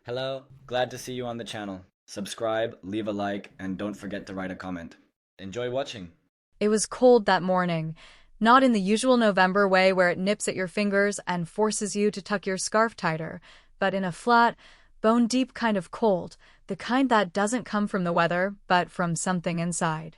Hello, glad to see you on the channel. Subscribe, leave a like, and don't forget to write a comment. Enjoy watching. It was cold that morning, not in the usual November way where it nips at your fingers and forces you to tuck your scarf tighter, but in a flat, bone-deep kind of cold, the kind that doesn't come from the weather, but from something inside.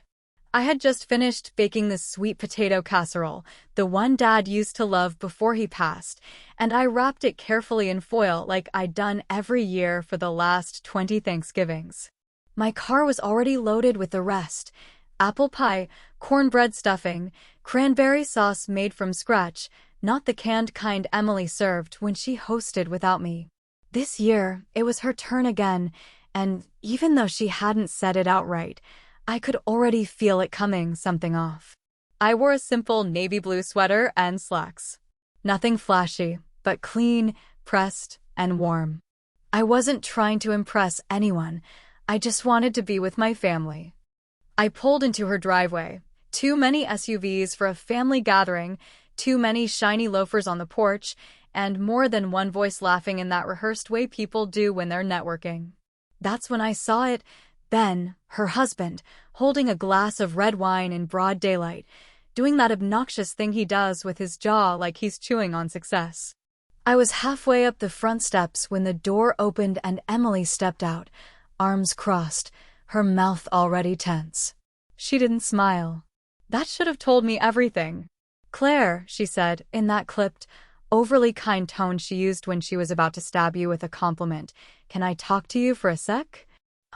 I had just finished baking this sweet potato casserole, the one Dad used to love before he passed, and I wrapped it carefully in foil like I'd done every year for the last 20 Thanksgivings. My car was already loaded with the rest: apple pie, cornbread stuffing, cranberry sauce made from scratch, not the canned kind Emily served when she hosted without me. This year, it was her turn again, and even though she hadn't said it outright, I could already feel it coming something off. I wore a simple navy blue sweater and slacks. Nothing flashy, but clean, pressed, and warm. I wasn't trying to impress anyone. I just wanted to be with my family. I pulled into her driveway. Too many SUVs for a family gathering, too many shiny loafers on the porch, and more than one voice laughing in that rehearsed way people do when they're networking. That's when I saw it. Ben, her husband, holding a glass of red wine in broad daylight, doing that obnoxious thing he does with his jaw like he's chewing on success. I was halfway up the front steps when the door opened and Emily stepped out, arms crossed, her mouth already tense. She didn't smile. That should have told me everything. "Claire," she said, in that clipped, overly kind tone she used when she was about to stab you with a compliment, "can I talk to you for a sec?"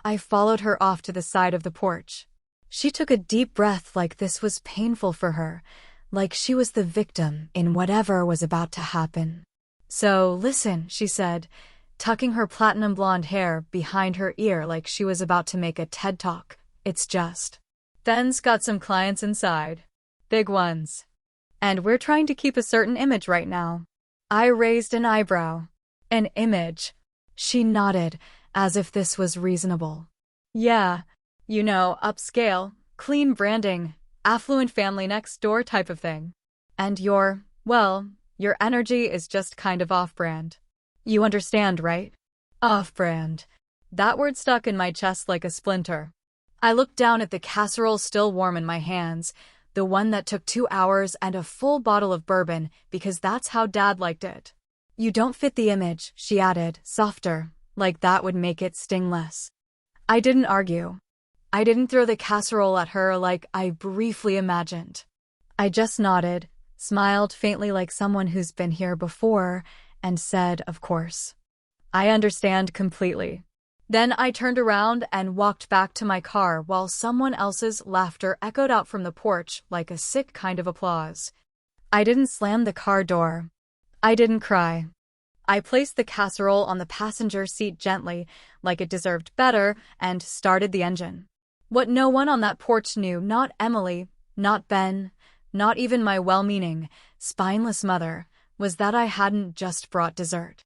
I followed her off to the side of the porch. She took a deep breath like this was painful for her, like she was the victim in whatever was about to happen. "So, listen," she said, tucking her platinum blonde hair behind her ear like she was about to make a TED Talk. "It's just, Ben's got some clients inside. Big ones. And we're trying to keep a certain image right now." I raised an eyebrow. "An image?" She nodded, as if this was reasonable. "Yeah, upscale, clean branding, affluent family next door type of thing. And your energy is just kind of off-brand. You understand, right? Off-brand." That word stuck in my chest like a splinter. I looked down at the casserole still warm in my hands, the one that took 2 hours and a full bottle of bourbon because that's how Dad liked it. "You don't fit the image," she added, softer, like that would make it sting less. I didn't argue. I didn't throw the casserole at her like I briefly imagined. I just nodded, smiled faintly like someone who's been here before, and said, "Of course. I understand completely." Then I turned around and walked back to my car while someone else's laughter echoed out from the porch like a sick kind of applause. I didn't slam the car door. I didn't cry. I placed the casserole on the passenger seat gently, like it deserved better, and started the engine. What no one on that porch knew, not Emily, not Ben, not even my well-meaning, spineless mother, was that I hadn't just brought dessert.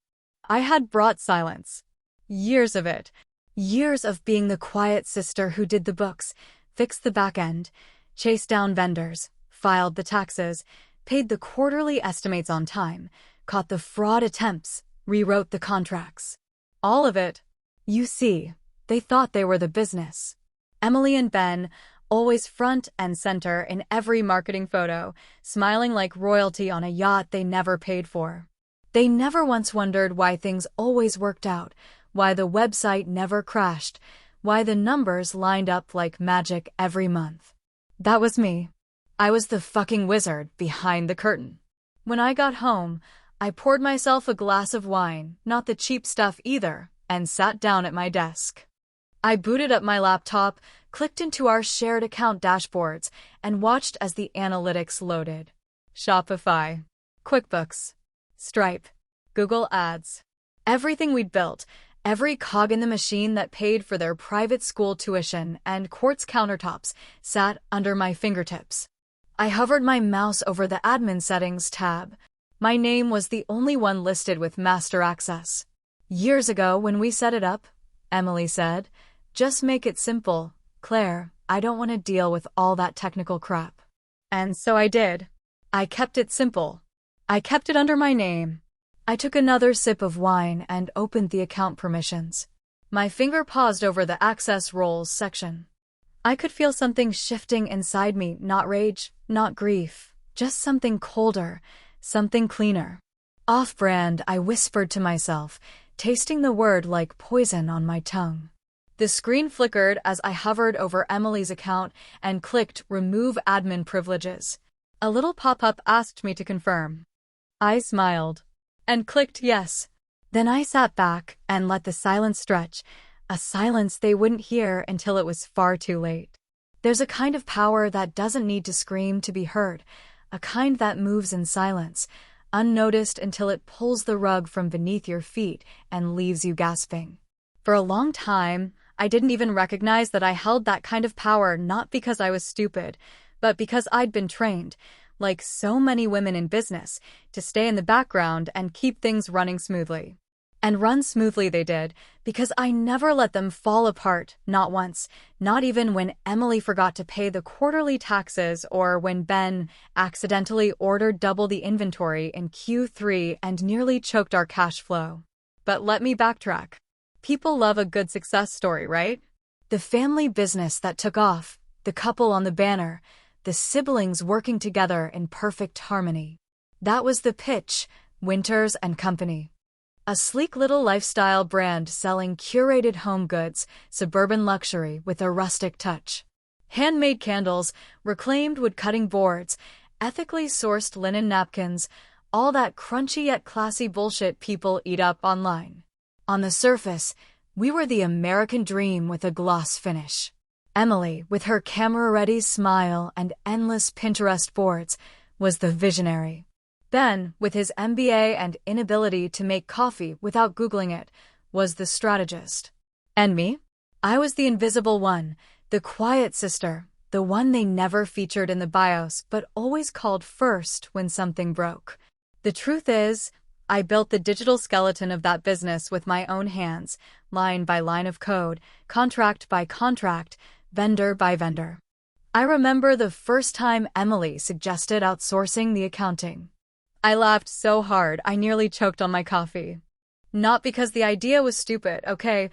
I had brought silence. Years of it. Years of being the quiet sister who did the books, fixed the back end, chased down vendors, filed the taxes, paid the quarterly estimates on time, caught the fraud attempts, rewrote the contracts. All of it. You see, they thought they were the business. Emily and Ben, always front and center in every marketing photo, smiling like royalty on a yacht they never paid for. They never once wondered why things always worked out, why the website never crashed, why the numbers lined up like magic every month. That was me. I was the fucking wizard behind the curtain. When I got home, I poured myself a glass of wine, not the cheap stuff either, and sat down at my desk. I booted up my laptop, clicked into our shared account dashboards, and watched as the analytics loaded. Shopify, QuickBooks, Stripe, Google Ads. Everything we'd built, every cog in the machine that paid for their private school tuition and quartz countertops, sat under my fingertips. I hovered my mouse over the admin settings tab. My name was the only one listed with master access. "Years ago when we set it up," Emily said, "just make it simple, Claire. I don't want to deal with all that technical crap." And so I did. I kept it simple. I kept it under my name. I took another sip of wine and opened the account permissions. My finger paused over the access roles section. I could feel something shifting inside me, not rage, not grief, just something colder, something cleaner. Off-brand, I whispered to myself, tasting the word like poison on my tongue. The screen flickered as I hovered over Emily's account and clicked Remove Admin Privileges. A little pop-up asked me to confirm. I smiled and clicked yes. Then I sat back and let the silence stretch, a silence they wouldn't hear until it was far too late. There's a kind of power that doesn't need to scream to be heard, a kind that moves in silence, unnoticed until it pulls the rug from beneath your feet and leaves you gasping. For a long time, I didn't even recognize that I held that kind of power, not because I was stupid, but because I'd been trained, like so many women in business, to stay in the background and keep things running smoothly. And run smoothly they did, because I never let them fall apart, not once, not even when Emily forgot to pay the quarterly taxes or when Ben accidentally ordered double the inventory in Q3 and nearly choked our cash flow. But let me backtrack. People love a good success story, right? The family business that took off, the couple on the banner, the siblings working together in perfect harmony. That was the pitch, Winters and Company. A sleek little lifestyle brand selling curated home goods, suburban luxury with a rustic touch. Handmade candles, reclaimed wood-cutting boards, ethically sourced linen napkins, all that crunchy yet classy bullshit people eat up online. On the surface, we were the American dream with a gloss finish. Emily, with her camera-ready smile and endless Pinterest boards, was the visionary. Ben, with his MBA and inability to make coffee without Googling it, was the strategist. And me? I was the invisible one, the quiet sister, the one they never featured in the bios but always called first when something broke. The truth is, I built the digital skeleton of that business with my own hands, line by line of code, contract by contract, vendor by vendor. I remember the first time Emily suggested outsourcing the accounting. I laughed so hard I nearly choked on my coffee. Not because the idea was stupid, okay,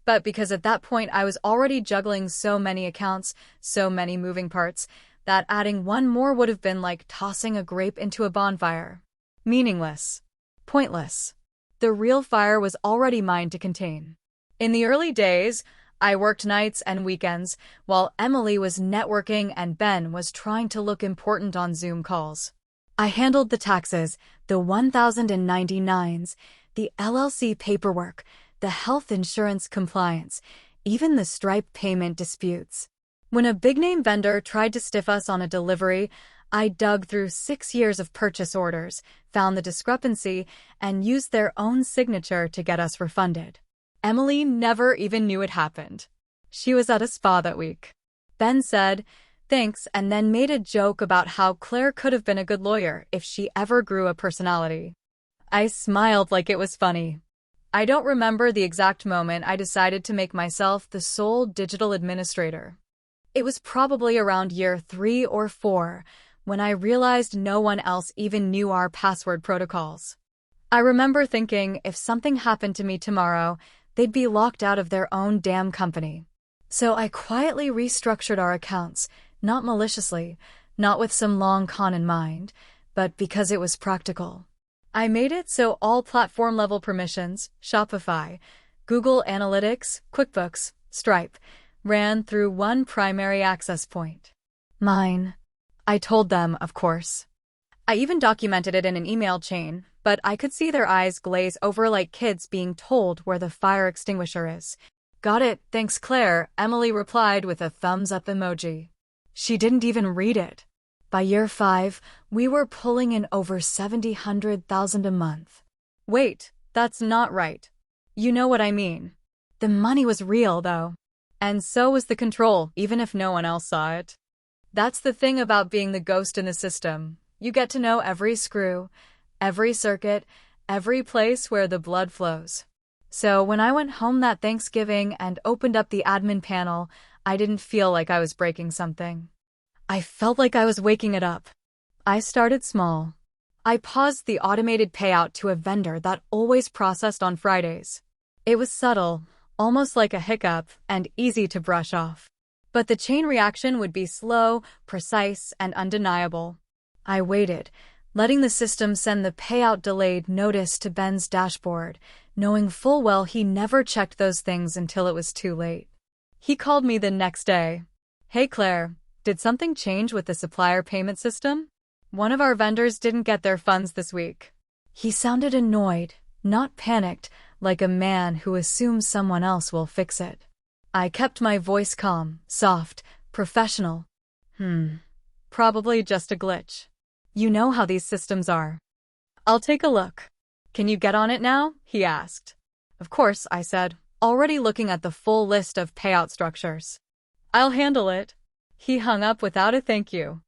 but because at that point I was already juggling so many accounts, so many moving parts, that adding one more would have been like tossing a grape into a bonfire. Meaningless. Pointless. The real fire was already mine to contain. In the early days, I worked nights and weekends, while Emily was networking and Ben was trying to look important on Zoom calls. I handled the taxes, the 1099s, the LLC paperwork, the health insurance compliance, even the Stripe payment disputes. When a big-name vendor tried to stiff us on a delivery, I dug through 6 years of purchase orders, found the discrepancy, and used their own signature to get us refunded. Emily never even knew it happened. She was at a spa that week. Ben said, "Thanks," and then made a joke about how Claire could have been a good lawyer if she ever grew a personality. I smiled like it was funny. I don't remember the exact moment I decided to make myself the sole digital administrator. It was probably around year 3 or 4, when I realized no one else even knew our password protocols. I remember thinking if something happened to me tomorrow, they'd be locked out of their own damn company. So I quietly restructured our accounts, not maliciously, not with some long con in mind, but because it was practical. I made it so all platform-level permissions, Shopify, Google Analytics, QuickBooks, Stripe, ran through one primary access point. Mine. I told them, of course. I even documented it in an email chain, but I could see their eyes glaze over like kids being told where the fire extinguisher is. "Got it, thanks Claire," Emily replied with a thumbs-up emoji. She didn't even read it. By year 5, we were pulling in over $700,000 a month. Wait, that's not right. You know what I mean. The money was real, though. And so was the control, even if no one else saw it. That's the thing about being the ghost in the system. You get to know every screw, every circuit, every place where the blood flows. So when I went home that Thanksgiving and opened up the admin panel, I didn't feel like I was breaking something. I felt like I was waking it up. I started small. I paused the automated payout to a vendor that always processed on Fridays. It was subtle, almost like a hiccup, and easy to brush off. But the chain reaction would be slow, precise, and undeniable. I waited, letting the system send the payout delayed notice to Ben's dashboard, knowing full well he never checked those things until it was too late. He called me the next day. "Hey Claire, did something change with the supplier payment system? One of our vendors didn't get their funds this week." He sounded annoyed, not panicked, like a man who assumes someone else will fix it. I kept my voice calm, soft, professional. Probably just a glitch. You know how these systems are. "I'll take a look. Can you get on it now?" he asked. "Of course," I said, already looking at the full list of payout structures. "I'll handle it." He hung up without a thank you.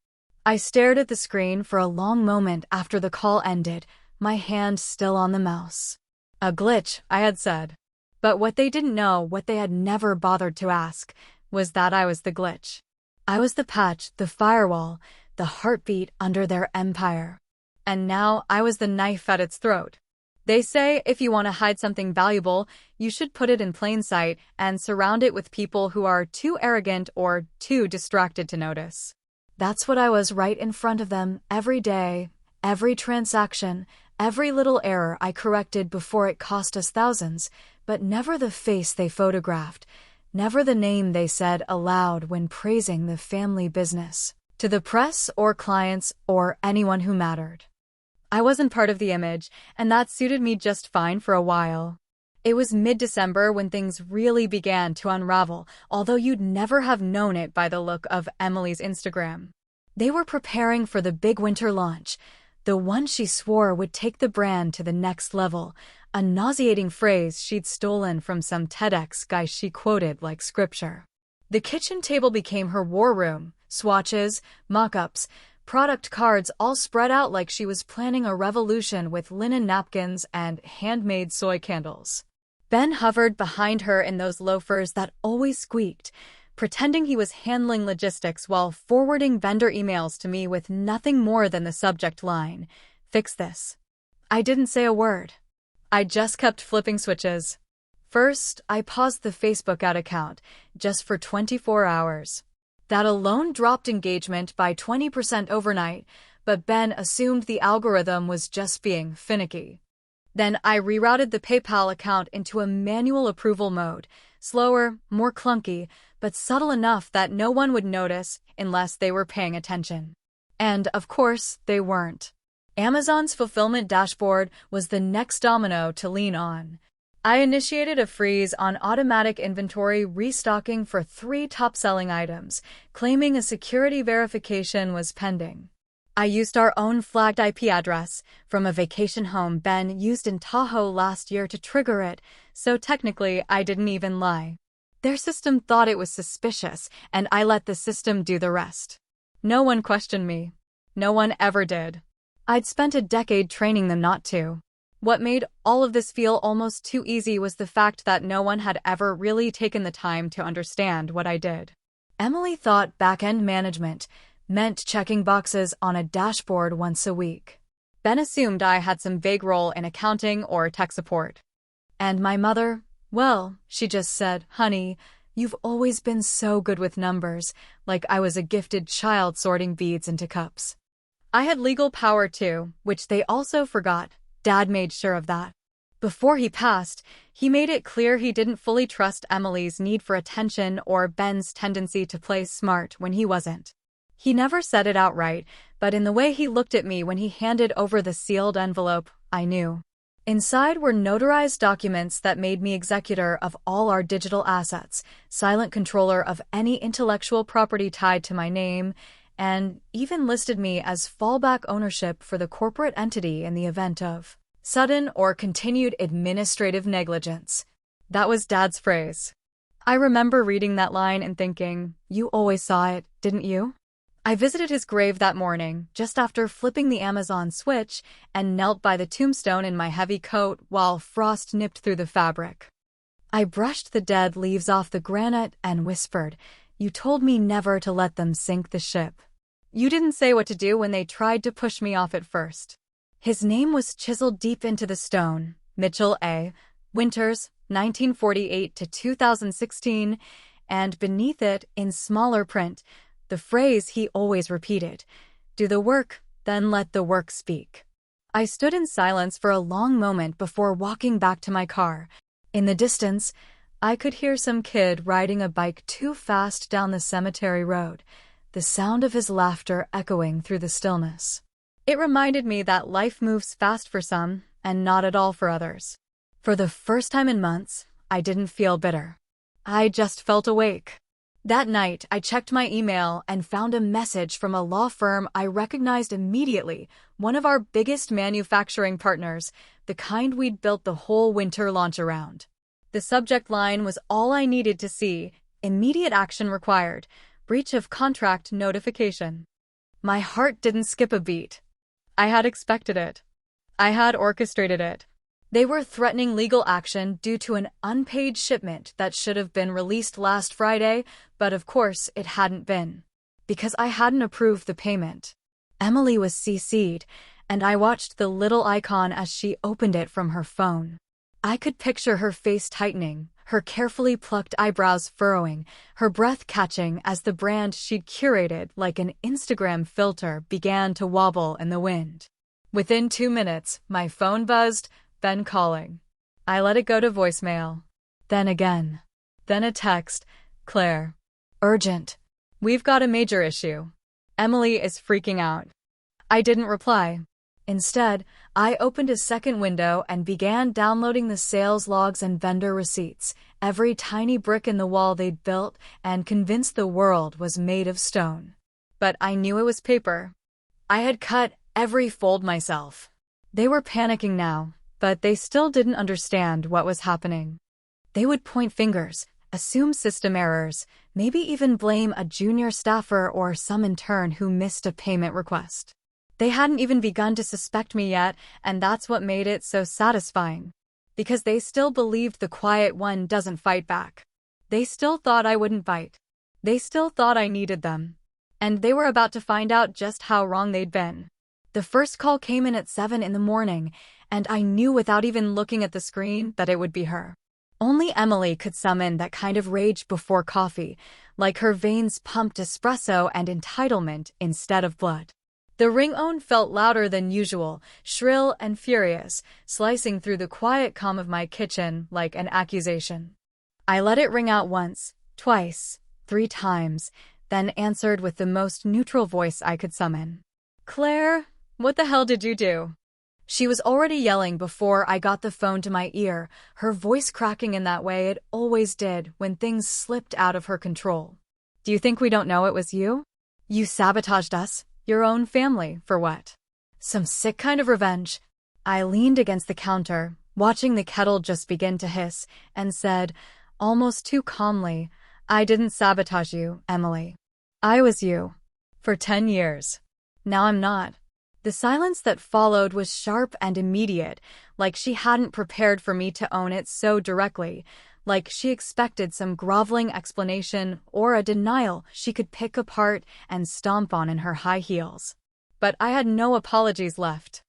I stared at the screen for a long moment after the call ended, my hand still on the mouse. A glitch, I had said. But what they didn't know, what they had never bothered to ask, was that I was the glitch. I was the patch, the firewall, the heartbeat under their empire. And now I was the knife at its throat. They say if you want to hide something valuable, you should put it in plain sight and surround it with people who are too arrogant or too distracted to notice. That's what I was, right in front of them, every day, every transaction, every little error I corrected before it cost us thousands, but never the face they photographed, never the name they said aloud when praising the family business, to the press or clients or anyone who mattered. I wasn't part of the image, and that suited me just fine for a while. It was mid-December when things really began to unravel, although you'd never have known it by the look of Emily's Instagram. They were preparing for the big winter launch, the one she swore would take the brand to the next level, a nauseating phrase she'd stolen from some TEDx guy she quoted like scripture. The kitchen table became her war room, swatches, mock-ups, product cards all spread out like she was planning a revolution with linen napkins and handmade soy candles. Ben hovered behind her in those loafers that always squeaked, pretending he was handling logistics while forwarding vendor emails to me with nothing more than the subject line, "Fix this." I didn't say a word. I just kept flipping switches. First, I paused the Facebook ad account, just for 24 hours. That alone dropped engagement by 20% overnight, but Ben assumed the algorithm was just being finicky. Then I rerouted the PayPal account into a manual approval mode, slower, more clunky, but subtle enough that no one would notice unless they were paying attention. And, of course, they weren't. Amazon's fulfillment dashboard was the next domino to lean on. I initiated a freeze on automatic inventory restocking for 3 top-selling items, claiming a security verification was pending. I used our own flagged IP address from a vacation home Ben used in Tahoe last year to trigger it, so technically I didn't even lie. Their system thought it was suspicious, and I let the system do the rest. No one questioned me. No one ever did. I'd spent a decade training them not to. What made all of this feel almost too easy was the fact that no one had ever really taken the time to understand what I did. Emily thought back-end management meant checking boxes on a dashboard once a week. Ben assumed I had some vague role in accounting or tech support. And my mother, well, she just said, "Honey, you've always been so good with numbers," like I was a gifted child sorting beads into cups. I had legal power too, which they also forgot. Dad made sure of that. Before he passed, he made it clear he didn't fully trust Emily's need for attention or Ben's tendency to play smart when he wasn't. He never said it outright, but in the way he looked at me when he handed over the sealed envelope, I knew. Inside were notarized documents that made me executor of all our digital assets, silent controller of any intellectual property tied to my name, and even listed me as fallback ownership for the corporate entity in the event of sudden or continued administrative negligence. That was Dad's phrase. I remember reading that line and thinking, you always saw it, didn't you? I visited his grave that morning, just after flipping the Amazon switch, and knelt by the tombstone in my heavy coat while frost nipped through the fabric. I brushed the dead leaves off the granite and whispered, "You told me never to let them sink the ship. You didn't say what to do when they tried to push me off at first." His name was chiseled deep into the stone, Mitchell A. Winters, 1948 to 2016, and beneath it, in smaller print, the phrase he always repeated, "Do the work, then let the work speak." I stood in silence for a long moment before walking back to my car. In the distance, I could hear some kid riding a bike too fast down the cemetery road, the sound of his laughter echoing through the stillness. It reminded me that life moves fast for some, and not at all for others. For the first time in months, I didn't feel bitter. I just felt awake. That night, I checked my email and found a message from a law firm I recognized immediately, one of our biggest manufacturing partners, the kind we'd built the whole winter launch around. The subject line was all I needed to see: immediate action required, breach of contract notification. My heart didn't skip a beat. I had expected it. I had orchestrated it. They were threatening legal action due to an unpaid shipment that should have been released last Friday, but of course it hadn't been. Because I hadn't approved the payment. Emily was CC'd, and I watched the little icon as she opened it from her phone. I could picture her face tightening, her carefully plucked eyebrows furrowing, her breath catching as the brand she'd curated like an Instagram filter began to wobble in the wind. Within 2 minutes, my phone buzzed, "Ben calling." I let it go to voicemail. Then again. Then a text, "Claire. Urgent. We've got a major issue. Emily is freaking out." I didn't reply. Instead, I opened a second window and began downloading the sales logs and vendor receipts, every tiny brick in the wall they'd built, and convinced the world was made of stone. But I knew it was paper. I had cut every fold myself. They were panicking now, but they still didn't understand what was happening. They would point fingers, assume system errors, maybe even blame a junior staffer or some intern who missed a payment request. They hadn't even begun to suspect me yet, and that's what made it so satisfying. Because they still believed the quiet one doesn't fight back. They still thought I wouldn't bite. They still thought I needed them. And they were about to find out just how wrong they'd been. The first call came in at 7 in the morning, and I knew without even looking at the screen that it would be her. Only Emily could summon that kind of rage before coffee, like her veins pumped espresso and entitlement instead of blood. The ringtone felt louder than usual, shrill and furious, slicing through the quiet calm of my kitchen like an accusation. I let it ring out once, twice, 3 times, then answered with the most neutral voice I could summon. "Claire, what the hell did you do?" She was already yelling before I got the phone to my ear, her voice cracking in that way it always did when things slipped out of her control. "Do you think we don't know it was you? You sabotaged us, your own family, for what? Some sick kind of revenge?" I leaned against the counter, watching the kettle just begin to hiss, and said, almost too calmly, "I didn't sabotage you, Emily. I was you. For 10 years. Now I'm not." The silence that followed was sharp and immediate, like she hadn't prepared for me to own it so directly, like she expected some groveling explanation or a denial she could pick apart and stomp on in her high heels. But I had no apologies left.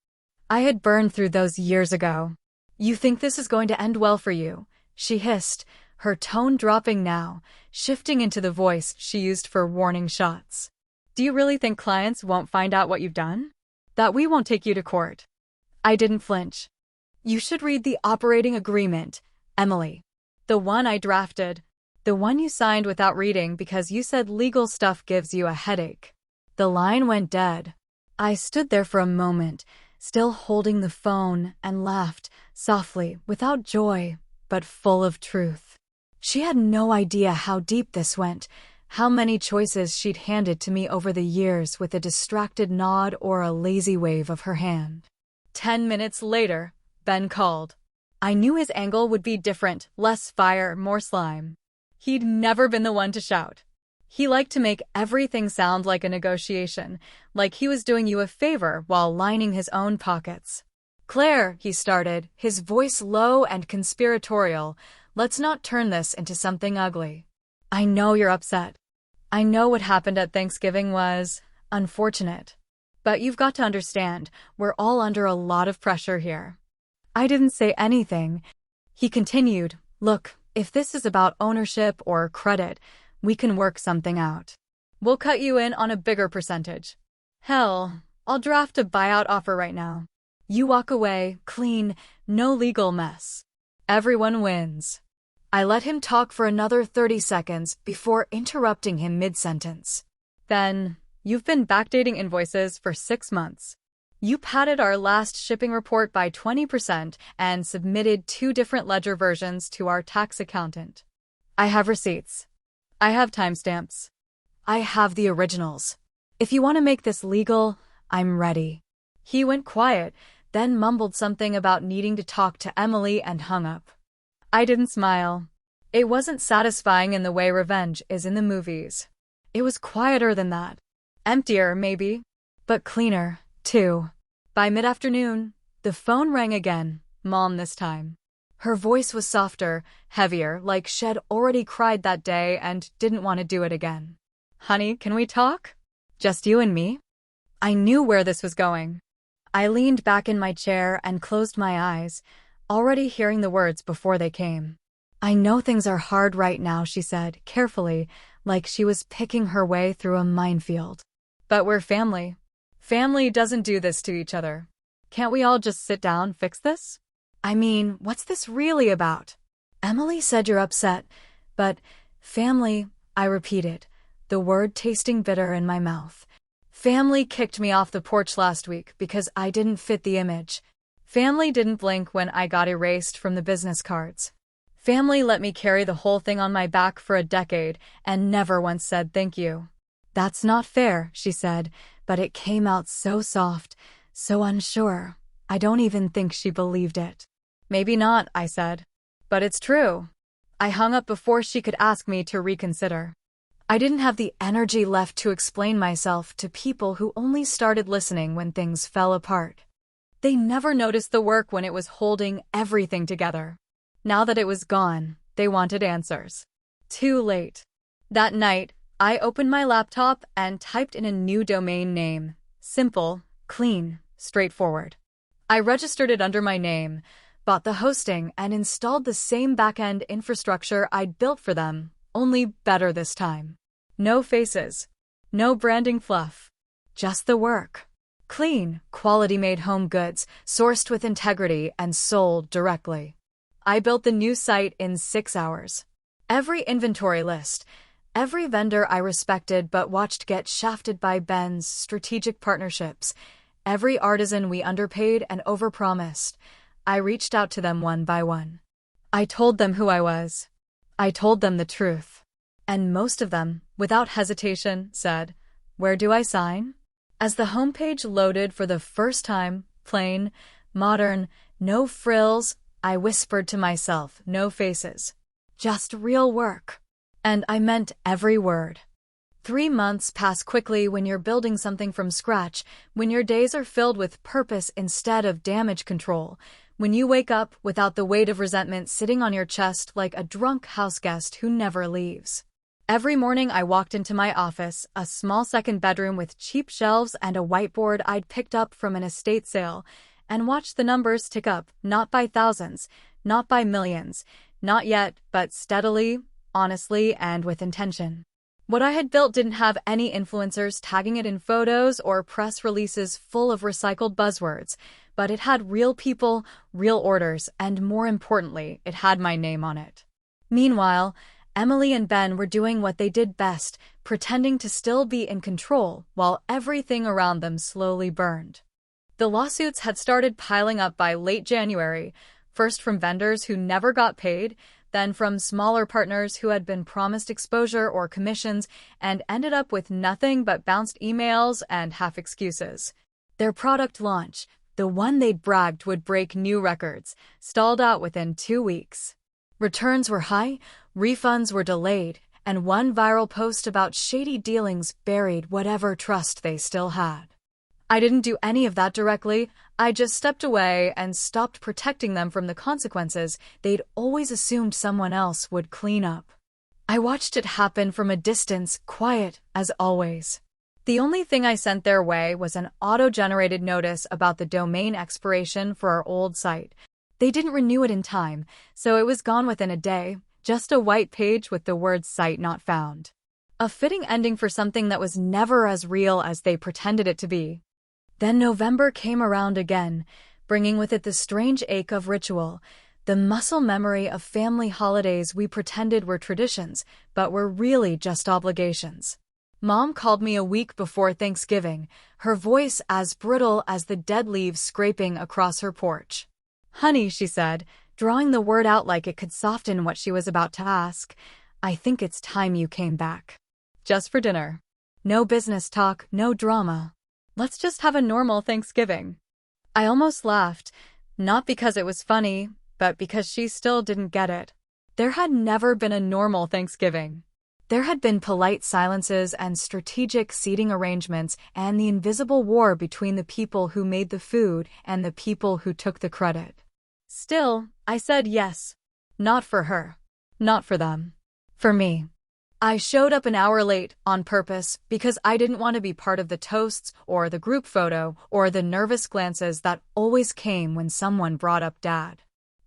I had burned through those years ago. "You think this is going to end well for you?" she hissed, her tone dropping now, shifting into the voice she used for warning shots. "Do you really think clients won't find out what you've done? That we won't take you to court?" I didn't flinch. "You should read the operating agreement, Emily. The one I drafted. The one you signed without reading because you said legal stuff gives you a headache." The line went dead. I stood there for a moment, still holding the phone, and laughed, softly, without joy, but full of truth. She had no idea how deep this went, how many choices she'd handed to me over the years with a distracted nod or a lazy wave of her hand. 10 minutes later, Ben called. I knew his angle would be different, less fire, more slime. He'd never been the one to shout. He liked to make everything sound like a negotiation, like he was doing you a favor while lining his own pockets. "Claire," he started, his voice low and conspiratorial, "let's not turn this into something ugly. I know you're upset. I know what happened at Thanksgiving was unfortunate. But you've got to understand, we're all under a lot of pressure here. I didn't say anything. He continued, look, if this is about ownership or credit, we can work something out. We'll cut you in on a bigger percentage. Hell, I'll draft a buyout offer right now. You walk away, clean, no legal mess. Everyone wins. I let him talk for another 30 seconds before interrupting him mid-sentence. Then, you've been backdating invoices for 6 months. You padded our last shipping report by 20% and submitted 2 different ledger versions to our tax accountant. I have receipts. I have timestamps. I have the originals. If you want to make this legal, I'm ready. He went quiet, then mumbled something about needing to talk to Emily and hung up. I didn't smile. It wasn't satisfying in the way revenge is in the movies. It was quieter than that. Emptier, maybe, but cleaner, too. By mid-afternoon, the phone rang again, Mom this time. Her voice was softer, heavier, like she'd already cried that day and didn't want to do it again. Honey, can we talk? Just you and me? I knew where this was going. I leaned back in my chair and closed my eyes, already hearing the words before they came. I know things are hard right now, she said, carefully, like she was picking her way through a minefield. But we're family. Family doesn't do this to each other. Can't we all just sit down, fix this? I mean, what's this really about? Emily said you're upset, but family, I repeated, the word tasting bitter in my mouth. Family kicked me off the porch last week because I didn't fit the image. Family didn't blink when I got erased from the business cards. Family let me carry the whole thing on my back for a decade and never once said thank you. That's not fair, she said, but it came out so soft, so unsure. I don't even think she believed it. Maybe not, I said. But it's true. I hung up before she could ask me to reconsider. I didn't have the energy left to explain myself to people who only started listening when things fell apart. They never noticed the work when it was holding everything together. Now that it was gone, they wanted answers. Too late. That night, I opened my laptop and typed in a new domain name. Simple, clean, straightforward. I registered it under my name, bought the hosting, and installed the same back-end infrastructure I'd built for them, only better this time. No faces. No branding fluff. Just the work. Clean, quality-made home goods, sourced with integrity and sold directly. I built the new site in 6 hours. Every inventory list, every vendor I respected but watched get shafted by Ben's strategic partnerships, every artisan we underpaid and overpromised, I reached out to them one by one. I told them who I was. I told them the truth. And most of them, without hesitation, said, "Where do I sign?" As the homepage loaded for the first time, plain, modern, no frills, I whispered to myself, no faces. Just real work. And I meant every word. 3 months pass quickly when you're building something from scratch, when your days are filled with purpose instead of damage control, when you wake up without the weight of resentment sitting on your chest like a drunk houseguest who never leaves. Every morning I walked into my office, a small second bedroom with cheap shelves and a whiteboard I'd picked up from an estate sale, and watched the numbers tick up, not by thousands, not by millions, not yet, but steadily, honestly, and with intention. What I had built didn't have any influencers tagging it in photos or press releases full of recycled buzzwords, but it had real people, real orders, and more importantly, it had my name on it. Meanwhile, Emily and Ben were doing what they did best, pretending to still be in control while everything around them slowly burned. The lawsuits had started piling up by late January, first from vendors who never got paid, then from smaller partners who had been promised exposure or commissions and ended up with nothing but bounced emails and half excuses. Their product launch, the one they'd bragged would break new records, stalled out within 2 weeks. Returns were high, refunds were delayed, and one viral post about shady dealings buried whatever trust they still had. I didn't do any of that directly. I just stepped away and stopped protecting them from the consequences they'd always assumed someone else would clean up. I watched it happen from a distance, quiet as always. The only thing I sent their way was an auto-generated notice about the domain expiration for our old site. They didn't renew it in time, so it was gone within a day, just a white page with the words "site not found." A fitting ending for something that was never as real as they pretended it to be. Then November came around again, bringing with it the strange ache of ritual, the muscle memory of family holidays we pretended were traditions, but were really just obligations. Mom called me a week before Thanksgiving, her voice as brittle as the dead leaves scraping across her porch. "Honey," she said, drawing the word out like it could soften what she was about to ask, "I think it's time you came back. Just for dinner. No business talk, no drama. Let's just have a normal Thanksgiving." I almost laughed, not because it was funny, but because she still didn't get it. There had never been a normal Thanksgiving. There had been polite silences and strategic seating arrangements and the invisible war between the people who made the food and the people who took the credit. Still, I said yes. Not for her. Not for them. For me. I showed up an hour late on purpose because I didn't want to be part of the toasts or the group photo or the nervous glances that always came when someone brought up Dad.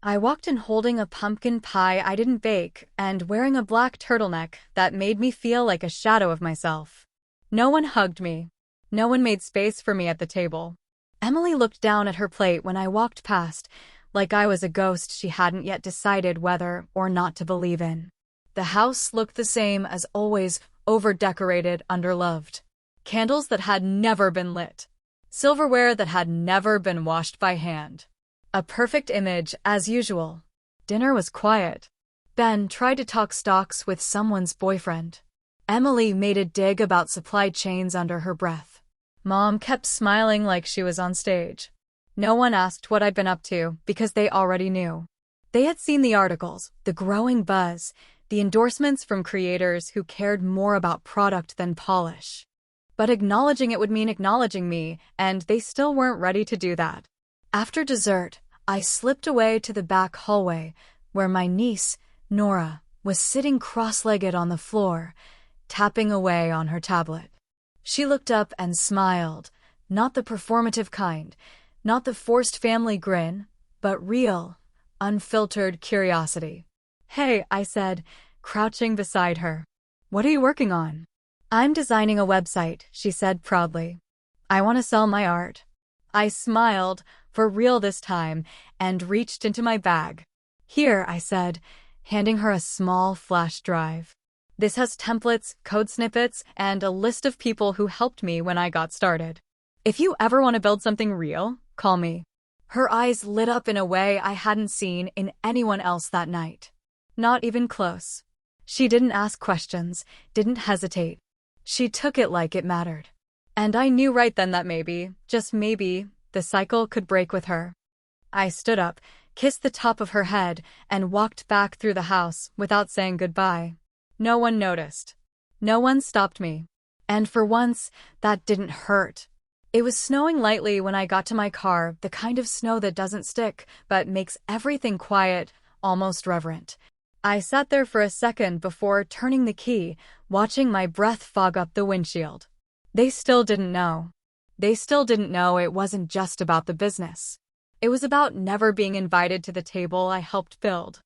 I walked in holding a pumpkin pie I didn't bake and wearing a black turtleneck that made me feel like a shadow of myself. No one hugged me. No one made space for me at the table. Emily looked down at her plate when I walked past, like I was a ghost she hadn't yet decided whether or not to believe in. The house looked the same as always, over-decorated, underloved. Candles that had never been lit. Silverware that had never been washed by hand. A perfect image, as usual. Dinner was quiet. Ben tried to talk stocks with someone's boyfriend. Emily made a dig about supply chains under her breath. Mom kept smiling like she was on stage. No one asked what I'd been up to because they already knew. They had seen the articles, the growing buzz, the endorsements from creators who cared more about product than polish. But acknowledging it would mean acknowledging me, and they still weren't ready to do that. After dessert, I slipped away to the back hallway, where my niece, Nora, was sitting cross-legged on the floor, tapping away on her tablet. She looked up and smiled, not the performative kind, not the forced family grin, but real, unfiltered curiosity. "Hey," I said, crouching beside her. "What are you working on?" "I'm designing a website," she said proudly. "I want to sell my art." I smiled, for real this time, and reached into my bag. "Here," I said, handing her a small flash drive. "This has templates, code snippets, and a list of people who helped me when I got started. If you ever want to build something real, call me." Her eyes lit up in a way I hadn't seen in anyone else that night. Not even close. She didn't ask questions, didn't hesitate. She took it like it mattered. And I knew right then that maybe, just maybe, the cycle could break with her. I stood up, kissed the top of her head, and walked back through the house without saying goodbye. No one noticed. No one stopped me. And for once, that didn't hurt. It was snowing lightly when I got to my car, the kind of snow that doesn't stick, but makes everything quiet, almost reverent. I sat there for a second before turning the key, watching my breath fog up the windshield. They still didn't know. They still didn't know it wasn't just about the business. It was about never being invited to the table I helped build.